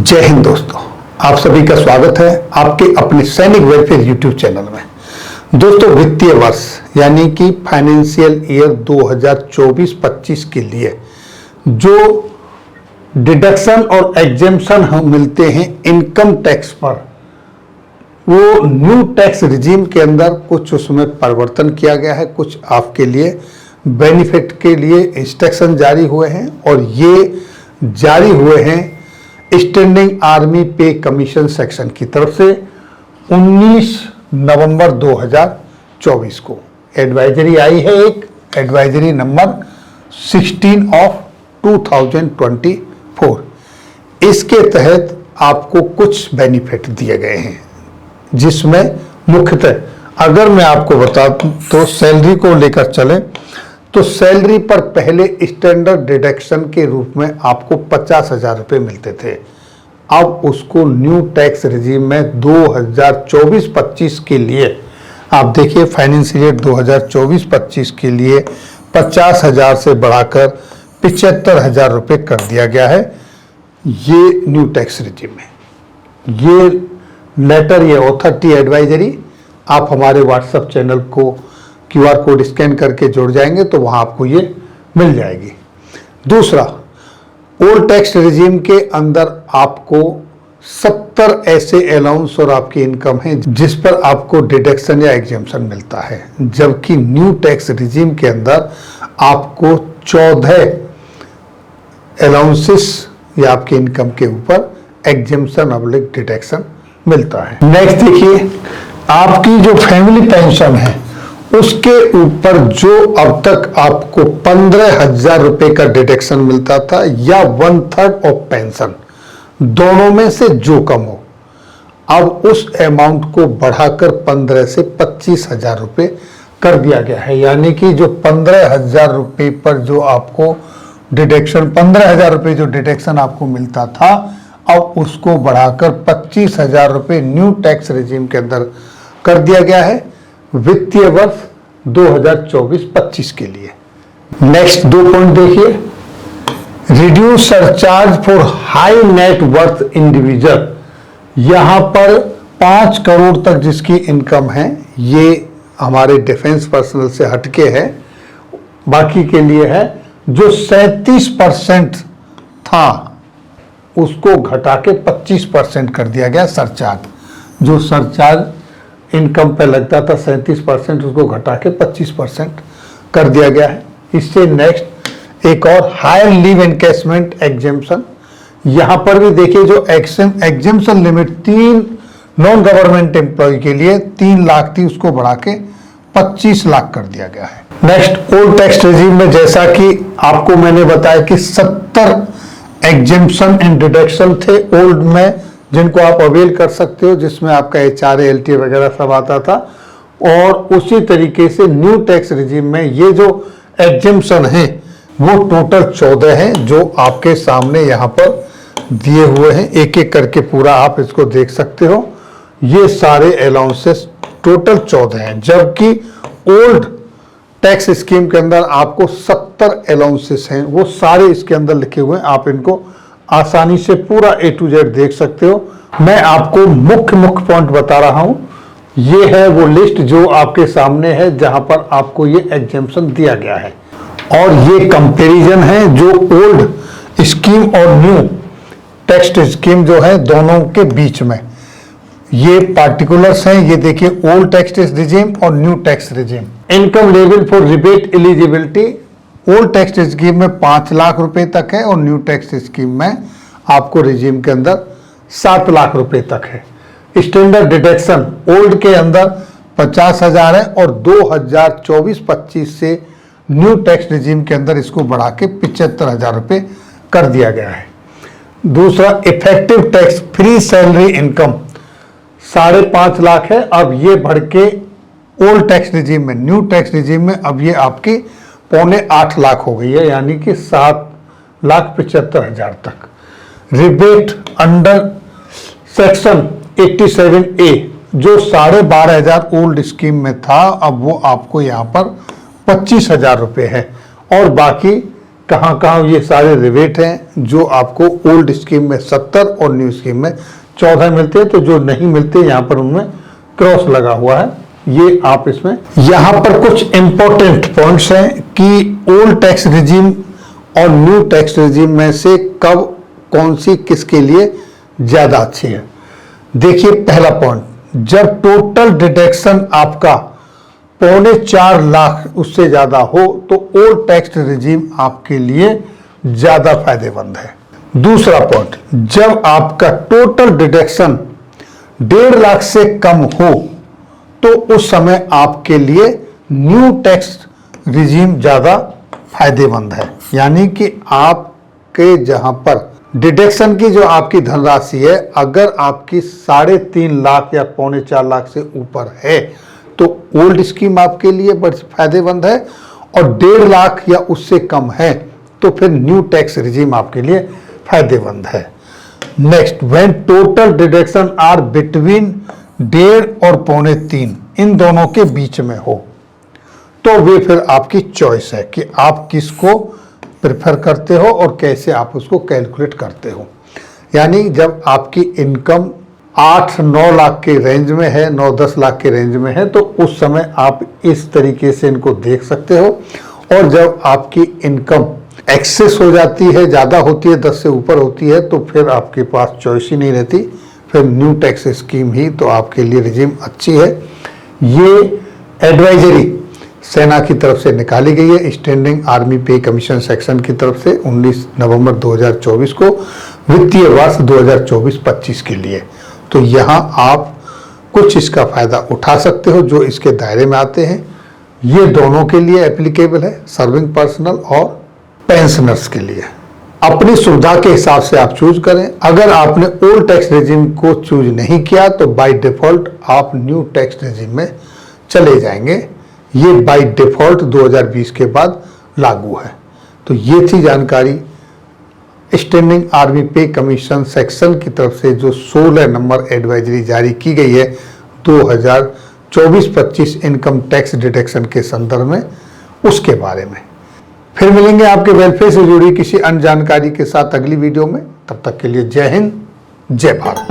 जय हिंद दोस्तों, आप सभी का स्वागत है आपके अपने सैनिक वेलफेयर यूट्यूब चैनल में। दोस्तों, वित्तीय वर्ष यानी कि फाइनेंशियल ईयर 2024-25 के लिए जो डिडक्शन और एग्जेम्पशन हम मिलते हैं इनकम टैक्स पर, वो न्यू टैक्स रिजीम के अंदर कुछ उसमें परिवर्तन किया गया है। कुछ आपके लिए बेनिफिट के लिए इंस्ट्रक्शन जारी हुए हैं और ये जारी हुए हैं स्टैंडिंग आर्मी पे कमीशन सेक्शन की तरफ से 19 नवंबर 2024 को एडवाइजरी आई है। एक एडवाइजरी नंबर 16 ऑफ 2024। इसके तहत आपको कुछ बेनिफिट दिए गए हैं, जिसमें मुख्यतः अगर मैं आपको बता दूं तो सैलरी को लेकर चलें तो सैलरी पर पहले स्टैंडर्ड डिडक्शन के रूप में आपको 50,000 रुपये मिलते थे। अब उसको न्यू टैक्स रिजीम में 2024-25 के लिए आप देखिए, फाइनेंशियल ईयर 2024-25 के लिए 50,000 से बढ़ाकर 75,000 रुपये कर दिया गया है। ये न्यू टैक्स रिजीम है। ये लेटर, ये ऑथोरिटी एडवाइजरी आप हमारे व्हाट्सएप चैनल को QR कोड स्कैन करके जुड़ जाएंगे तो वहां आपको ये मिल जाएगी। दूसरा, ओल्ड टैक्स रिजीम के अंदर आपको 70 ऐसे अलाउंस और आपकी इनकम है जिस पर आपको डिडक्शन या एग्जेम्पशन मिलता है, जबकि न्यू टैक्स रिजीम के अंदर आपको 14 अलाउंसेस या आपकी इनकम के ऊपर एग्जेम्पशन और डिडक्शन मिलता है। नेक्स्ट देखिए, आपकी जो फैमिली पेंशन है उसके ऊपर जो अब तक आपको 15,000 रुपए का डिडक्शन मिलता था या 1/3 ऑफ पेंशन, दोनों में से जो कम हो, अब उस अमाउंट को बढ़ाकर 15 से 25,000 रुपए कर दिया गया है। यानी कि जो 15,000 रुपए पर जो आपको डिडक्शन 15,000 रुपए जो डिडक्शन आपको मिलता था, अब उसको बढ़ाकर 25,000 रुपए न्यू टैक्स रिजीम के अंदर कर दिया गया है वित्तीय वर्ष 2024-25 के लिए। नेक्स्ट 2 पॉइंट देखिए, reduce surcharge for high net worth individual. यहां पर 5 करोड़ तक जिसकी इनकम है, ये हमारे डिफेंस पर्सनल से हटके है, बाकी के लिए है। जो 37% था उसको घटा के 25% कर दिया गया सरचार्ज। जो सरचार्ज इनकम पे लगता था 37%, उसको घटा के 25% कर दिया गया है। इससे नेक्स्ट एक और हायर लीव एनकैशमेंट एग्जेम्पशन। यहां पर भी देखिए, जो exemption limit 3 non government employ के लिए 3 लाख थी, उसको बढ़ा के 25 लाख कर दिया गया है। नेक्स्ट, ओल्ड टैक्स रिजीम में जैसा कि आपको मैंने बताया कि 70 एग्जेम्पशन एंड डिडक्शन थे ओल्ड में, जिनको आप अवेल कर सकते हो, जिसमें आपका HRA LTA वगैरह सब आता था। और उसी तरीके से न्यू टैक्स रिजीम में ये जो एग्जेम्पशन है वो टोटल 14 हैं, जो आपके सामने यहाँ पर दिए हुए हैं। एक एक करके पूरा आप इसको देख सकते हो। ये सारे अलाउंसेस टोटल 14 हैं, जबकि ओल्ड टैक्स स्कीम के अंदर आपको 70 अलाउंसेस हैं। वो सारे इसके अंदर लिखे हुए हैं, आप इनको आसानी से पूरा A to Z देख सकते हो। मैं आपको मुख्य पॉइंट बता रहा हूं। ये है वो लिस्ट जो आपके सामने है, जहां पर आपको ये एग्जेम्पशन दिया गया है। और ये कंपैरिजन है जो ओल्ड स्कीम और न्यू टैक्स स्कीम जो है दोनों के बीच में। ये पार्टिकुलर्स हैं, ये देखिए, ओल्ड टैक्स रिजीम और new tax regime. Income level for rebate eligibility, old tax scheme में 5 लाख रुपए तक है और न्यू टैक्स स्कीम में आपको रिजीम के अंदर 7 लाख रुपए तक है। स्टैंडर्ड डिडक्शन ओल्ड के अंदर 50,000 है और 2024-25 से न्यू टैक्स रिजीम के अंदर इसको बढ़ा के 75,000 रुपए कर दिया गया है। दूसरा, effective tax free salary income 5.5 lakh है। अब ये बढ़ के ओल्ड टैक्स रिजीम में, न्यू टैक्स रिजीम में अब ये आपकी 7.25 लाख हो गई है, यानी कि 7,75,000 तक। रिबेट अंडर सेक्शन 87A जो 12,500 ओल्ड स्कीम में था, अब वो आपको यहाँ पर 25,000 रुपये है। और बाकी कहाँ कहाँ ये सारे रिबेट हैं जो आपको ओल्ड स्कीम में 70 और न्यू स्कीम में 14 मिलते हैं। तो जो नहीं मिलते यहाँ पर उनमें क्रॉस लगा हुआ है, ये आप इसमें। यहाँ पर कुछ इंपॉर्टेंट पॉइंट्स हैं कि ओल्ड टैक्स रिजीम और न्यू टैक्स रिजीम में से कब कौन सी किसके लिए ज्यादा अच्छी है। देखिए पहला पॉइंट, जब टोटल डिडक्शन आपका 4.25 लाख उससे ज्यादा हो तो ओल्ड टैक्स रिजीम आपके लिए ज्यादा फायदेमंद है। दूसरा पॉइंट, जब आपका टोटल डिडक्शन 1.5 लाख से कम हो तो उस समय आपके लिए न्यू टैक्स रिजीम ज्यादा फायदेमंद है। यानी कि आपके जहां पर डिडक्शन की जो आपकी धनराशि है, अगर आपकी 3.5 लाख या 4.25 लाख से ऊपर है तो ओल्ड स्कीम आपके लिए बड़ी फायदेमंद है, और 1.5 लाख या उससे कम है तो फिर न्यू टैक्स रिजीम आपके लिए फायदेमंद है। Next, when total deduction are between 1.5 और 3.25, इन दोनों के बीच में हो तो वे फिर आपकी चॉइस है कि आप किसको प्रेफर करते हो और कैसे आप उसको कैलकुलेट करते हो। यानी जब आपकी इनकम 8-9 लाख के रेंज में है, 9-10 लाख के रेंज में है, तो उस समय आप इस तरीके से इनको देख सकते हो। और जब आपकी इनकम एक्सेस हो जाती है, ज़्यादा होती है, 10 से ऊपर होती है, तो फिर आपके पास चॉइस ही नहीं रहती, फिर न्यू टैक्स स्कीम ही तो आपके लिए रिजीम अच्छी है। ये एडवाइजरी सेना की तरफ से निकाली गई है, स्टैंडिंग आर्मी पे कमीशन सेक्शन की तरफ से 19 नवंबर 2024 को, वित्तीय वर्ष 2024-25 के लिए। तो यहाँ आप कुछ इसका फायदा उठा सकते हो जो इसके दायरे में आते हैं। ये दोनों के लिए एप्लीकेबल है, सर्विंग पर्सनल और पेंशनर्स के लिए। अपनी सुविधा के हिसाब से आप चूज करें। अगर आपने ओल्ड टैक्स रेजिम को चूज नहीं किया तो बाय डिफॉल्ट आप न्यू टैक्स रेजिम में चले जाएंगे। ये बाय डिफॉल्ट 2020 के बाद लागू है। तो ये थी जानकारी स्टैंडिंग आर्मी पे कमीशन सेक्शन की तरफ से जो 16 नंबर एडवाइजरी जारी की गई है 2024-25 इनकम टैक्स डिडक्शन के संदर्भ में, उसके बारे में। फिर मिलेंगे आपके वेलफेयर से जुड़ी किसी अन्य जानकारी के साथ अगली वीडियो में। तब तक के लिए जय हिंद, जय भारत।